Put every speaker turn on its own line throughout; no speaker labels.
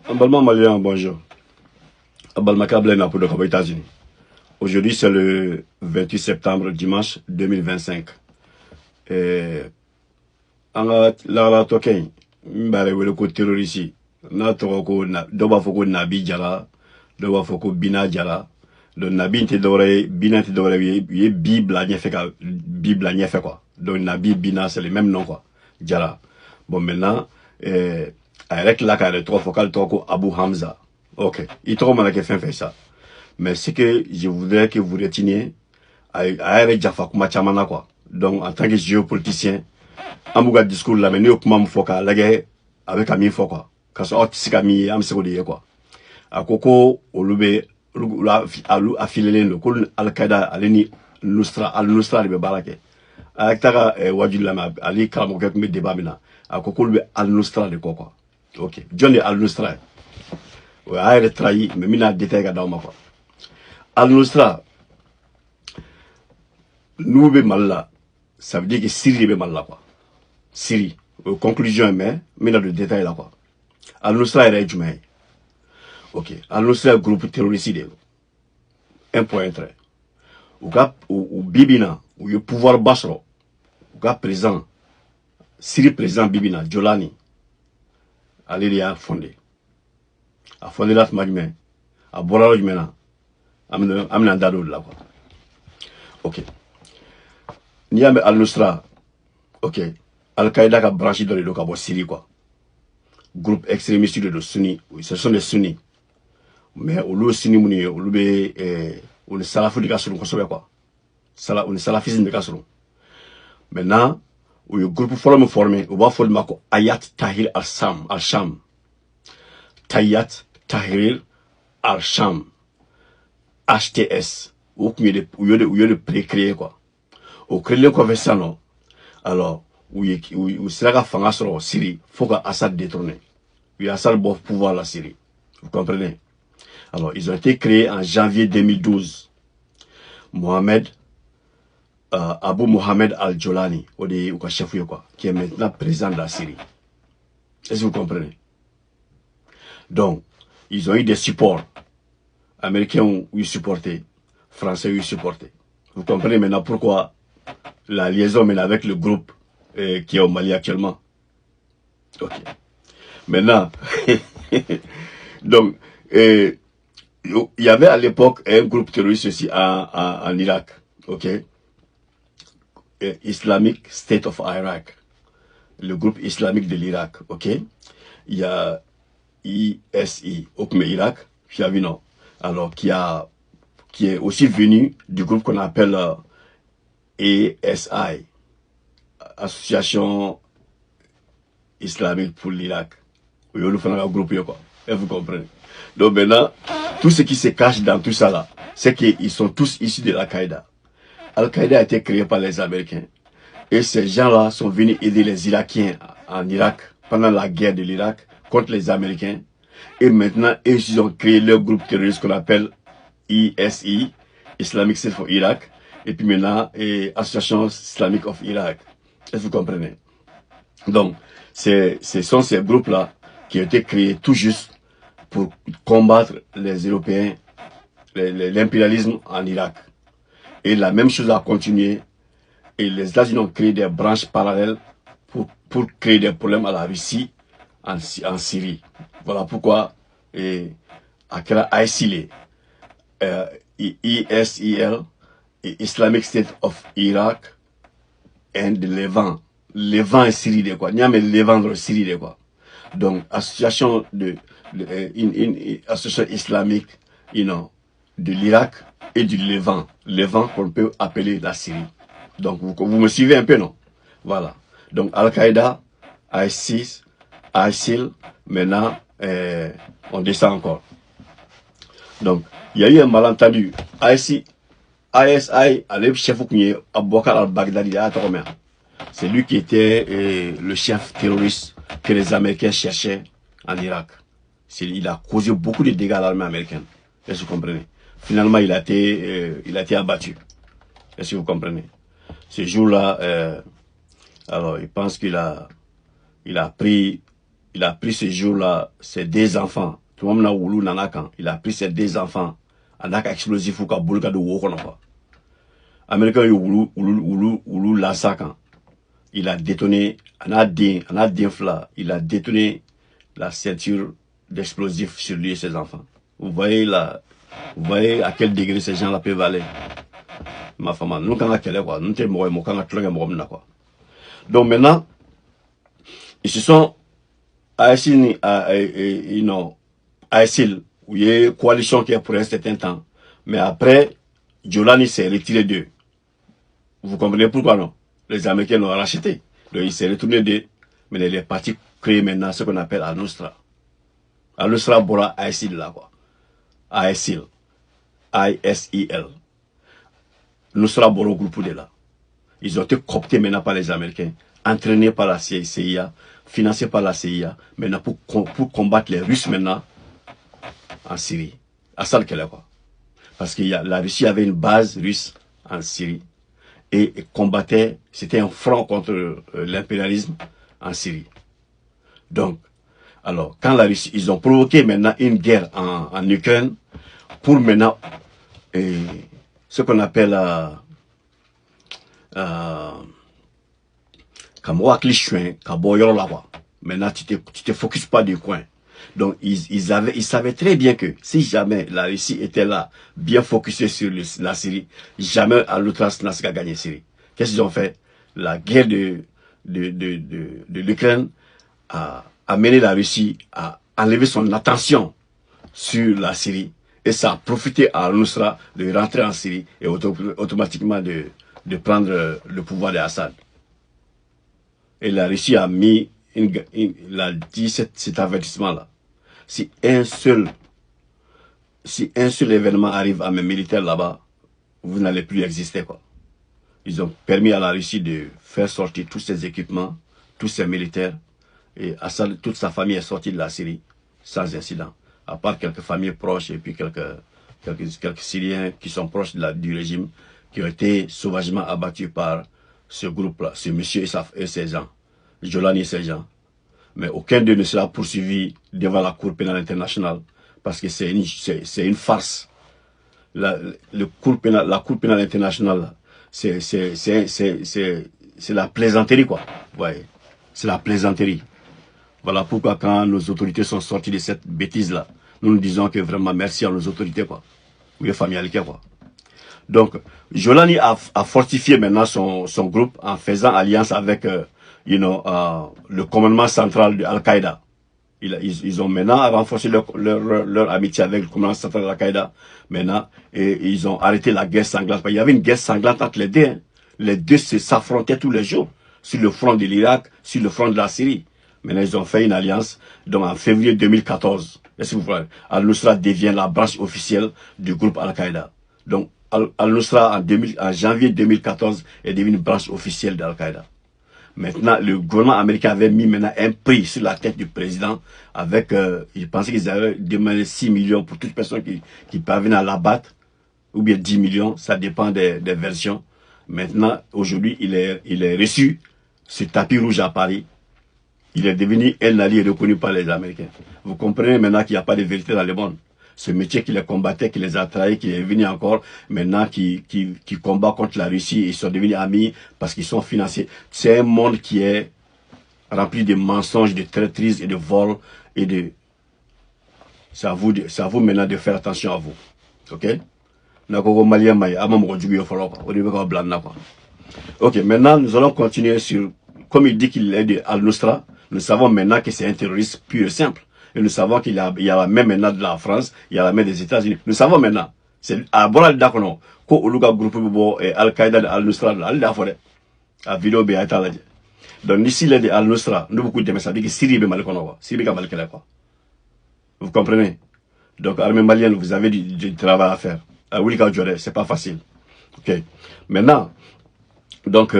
Emballement malien, bonjour. Emballement Kablena pour les États-Unis. Aujourd'hui, c'est le 28 septembre, dimanche 2025. Et la token, mbale wele ko terroriste. Na to ko na do ba foko nabi jara, do ba foko bina jara. Donc nabi te dore bina te dore ye bible a fait bible a fait quoi. Donc nabi bina c'est le même nom quoi. Jara. Bon maintenant avec la carte de trois focales toko Abu Hamza. OK. Il trouve mal que fait ça. Mais ce que je voudrais que vous reteniez avec Jaffa kuma chamana quoi. Donc en tant que géopoliticien, Amouga discours là mais nous kuma mfoka lage avec ami quoi. Parce que otisika am segodi quoi. Akoko olube affilé le kol al-Qaeda aleni Nusra al-Nusra de barake. Aktaka wajul lama ali kalamo ke me débat mina. Akoko olube al-Nusra de quoi. OK. John al-Nusra. Ouais, a trahi mais mina détail ga daw ma quoi. Al-Nusra nous be malla. Ça veut dire que Syrie be malla quoi. Syrie. Conclusion mais mina de détail là quoi. Al-Nusra est jumé. OK. Al-Nusra groupe terroriste. Un point très. Ou Bibina, ou le pouvoir Basro, ou présent, Syrie président Bibina, Jolani, allez a fondé. A fondé la Magme, a Boralo Jumena, amena dado là quoi. OK. Niame Al-Nusra, OK. Al-Qaïda a branché dans le Kabo Syrie quoi. Groupe extrémiste de Sunnis, oui, ce sont des Sunnis. Mais au lieu de Sunnis, au lieu de on est salafiste de Kassoulou, quoi. On est salafiste de Kassoulou. Maintenant, le groupe formé, on va former Ayat Tahrir al-Sham. Tayat Tahrir al-Sham. HTS. Où il y a de pré-créé, quoi. Au créé quoi fait ça, non? Alors, où c'est la fanga sur la Syrie, faut qu'Assad détourne. Oui, Assad doit pouvoir la Syrie. Vous comprenez? Alors, ils ont été créés en janvier 2012. Abu Mohamed Al-Jolani, qui est maintenant président de la Syrie. Est-ce que vous comprenez? Donc, ils ont eu des supports. Américains ont eu supporté. Français ont eu supporté. Vous comprenez maintenant pourquoi la liaison maintenant avec le groupe qui est au Mali actuellement? OK. Maintenant, donc, il y avait à l'époque un groupe terroriste aussi en Irak, OK? Islamic State of Iraq, le groupe islamique de l'Irak, OK? Il y a ISI, Okme Irak, non? Alors, qui est aussi venu du groupe qu'on appelle ASI, Association Islamique pour l'Irak. Oui, on fait un groupe, quoi. Et vous comprenez? Donc maintenant, tout ce qui se cache dans tout ça là, c'est qu'ils sont tous issus de l'Al-Qaïda. Al-Qaïda a été créé par les Américains. Et ces gens-là sont venus aider les Irakiens en Irak pendant la guerre de l'Irak contre les Américains. Et maintenant, ils ont créé leur groupe terroriste qu'on appelle ISI, Islamic State for Iraq. Et puis maintenant, Association Islamique of Iraq. Est-ce que vous comprenez? Donc, ce sont ces groupes-là qui ont été créés tout juste pour combattre les Européens, l'impérialisme en Irak. Et la même chose a continué. Et les États-Unis ont créé des branches parallèles pour créer des problèmes à la Russie en Syrie. Voilà pourquoi ISIL, ISIL, Islamic State of Iraq and the Levant. Levant et Syrie de quoi? Il y a mais Levant dans Syrie de quoi? Donc, association association islamique, de l'Irak et du Levant. Levant qu'on peut appeler la Syrie. Donc, vous me suivez un peu, non? Voilà. Donc, Al-Qaïda, ISIS, ISIL, maintenant, on descend encore. Donc, il y a eu un malentendu. ISI, chef Abouakar al-Baghdadi, c'est lui qui était le chef terroriste que les Américains cherchaient en Irak. Il a causé beaucoup de dégâts à l'armée américaine. Est-ce que vous comprenez? Finalement, il a été abattu. Est-ce que vous comprenez? Ce jour-là, alors, il pense qu'il a pris il a pris ce jour-là ses 2 enfants. Tout le monde a voulu nanakan. Il a pris ses 2 enfants. En a explosif ou ka boulga de woko quoi. Américain il voulu la sacan. Il a détoné, il a détoné la ceinture d'explosifs sur lui et ses enfants. Vous voyez à quel degré ces gens-là peuvent aller. Ma femme, nous quand on a quoi, nous quoi. Donc maintenant, ils se sont assis, où il y a une coalition qui est pour un certain temps. Mais après, Jolani s'est retiré d'eux. Vous comprenez pourquoi non? Les Américains l'ont racheté. Donc il s'est retourné d'eux. Mais il est parti créer maintenant ce qu'on appelle Al-Nusra. Al-Nusra Bora ASIL là quoi. ASIL. I-S-I-L. Nusra Bora groupe de là. Ils ont été cooptés maintenant par les Américains, entraînés par la CIA, financés par la CIA, maintenant pour combattre les Russes maintenant en Syrie. Assad qu'elle est quoi. Parce que la Russie avait une base russe en Syrie et combattait, c'était un front contre l'impérialisme en Syrie. Donc, alors, quand la Russie, ils ont provoqué maintenant une guerre en Ukraine pour maintenant ce qu'on appelle maintenant tu te focuses pas du coin. Donc ils savaient très bien que si jamais la Russie était là, bien focusée sur la Syrie, jamais à l'outrance n'a gagné Syrie. Qu'est-ce qu'ils ont fait? La guerre de l'Ukraine a amené la Russie à enlever son attention sur la Syrie et ça a profité à Al-Nusra de rentrer en Syrie et automatiquement de prendre le pouvoir d'Assad. Et la Russie a mis cet avertissement-là. Si un seul événement arrive à mes militaires là-bas, vous n'allez plus exister quoi. Ils ont permis à la Russie de faire sortir tous ses équipements, tous ses militaires, et Assad, toute sa famille est sortie de la Syrie sans incident, à part quelques familles proches et puis quelques Syriens qui sont proches du régime, qui ont été sauvagement abattus par ce groupe-là, ce monsieur et ses gens, Jolani et ses gens. Mais aucun d'eux ne sera poursuivi devant la Cour pénale internationale parce que c'est une farce. La Cour pénale internationale, c'est la plaisanterie quoi. Ouais, c'est la plaisanterie. Voilà pourquoi quand nos autorités sont sorties de cette bêtise-là, nous disons que vraiment merci à nos autorités quoi. Oui, familialité quoi. Donc, Jolani a fortifié maintenant son groupe en faisant alliance avec le commandement central de Al-Qaïda. Ils ont maintenant renforcé leur amitié avec le commandement central de Al-Qaïda. Maintenant, et ils ont arrêté la guerre sanglante. Il y avait une guerre sanglante entre les deux. Hein. Les deux s'affrontaient tous les jours. Sur le front de l'Irak, sur le front de la Syrie. Maintenant, ils ont fait une alliance. Donc, en février 2014, Al-Nusra devient la branche officielle du groupe Al-Qaïda. Donc, Al-Nusra en janvier 2014 est devenu une branche officielle d'Al-Qaïda. Maintenant, le gouvernement américain avait mis maintenant un prix sur la tête du président avec, ils pensaient qu'ils avaient demandé 6 millions pour toute personne qui parvenait à l'abattre, ou bien 10 millions, ça dépend des versions. Maintenant, aujourd'hui, il est reçu sur tapis rouge à Paris. Il est devenu un allié reconnu par les Américains. Vous comprenez maintenant qu'il n'y a pas de vérité dans le monde. Ce métier qui les combattait, qui les a trahis, qui est venu encore, maintenant qui combat contre la Russie, ils sont devenus amis parce qu'ils sont financés. C'est un monde qui est rempli de mensonges, de traîtrises et de vols et de... C'est à vous maintenant de faire attention à vous. Ok? Ok, maintenant nous allons continuer sur... Comme il dit qu'il est de Al-Nusra, nous savons maintenant que c'est un terroriste pur et simple. Et nous savons qu'il y a la main maintenant de la France, il y a la main des États-Unis. Nous savons maintenant. C'est à Boral Dakono, ko Oluga groupe et Al-Qaïda de Al-Nusra, Al-Dafore, à vidéo Béatala. Donc ici, les de Al-Nusra, nous beaucoup de messages, que Syrie est malkono, Syrie est malkono. Vous comprenez? Donc, armée malienne, vous avez du travail à faire. À Wilika Djore, c'est pas facile. Ok. Maintenant, donc,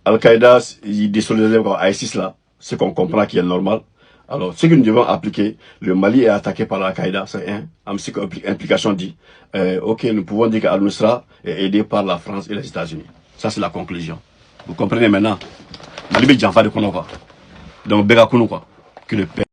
Al-Qaïda, il désolidarise ISIS là, ce qu'on comprend qui est normal. Alors, ce que nous devons appliquer, le Mali est attaqué par Al-Qaïda, c'est un, ce que l'implication dit. Ok, nous pouvons dire qu'Al-Nusra est aidé par la France et les États-Unis. Ça, c'est la conclusion. Vous comprenez maintenant? Mali Djanfa de Konoba. Donc, Berakounou, quoi. Que le Père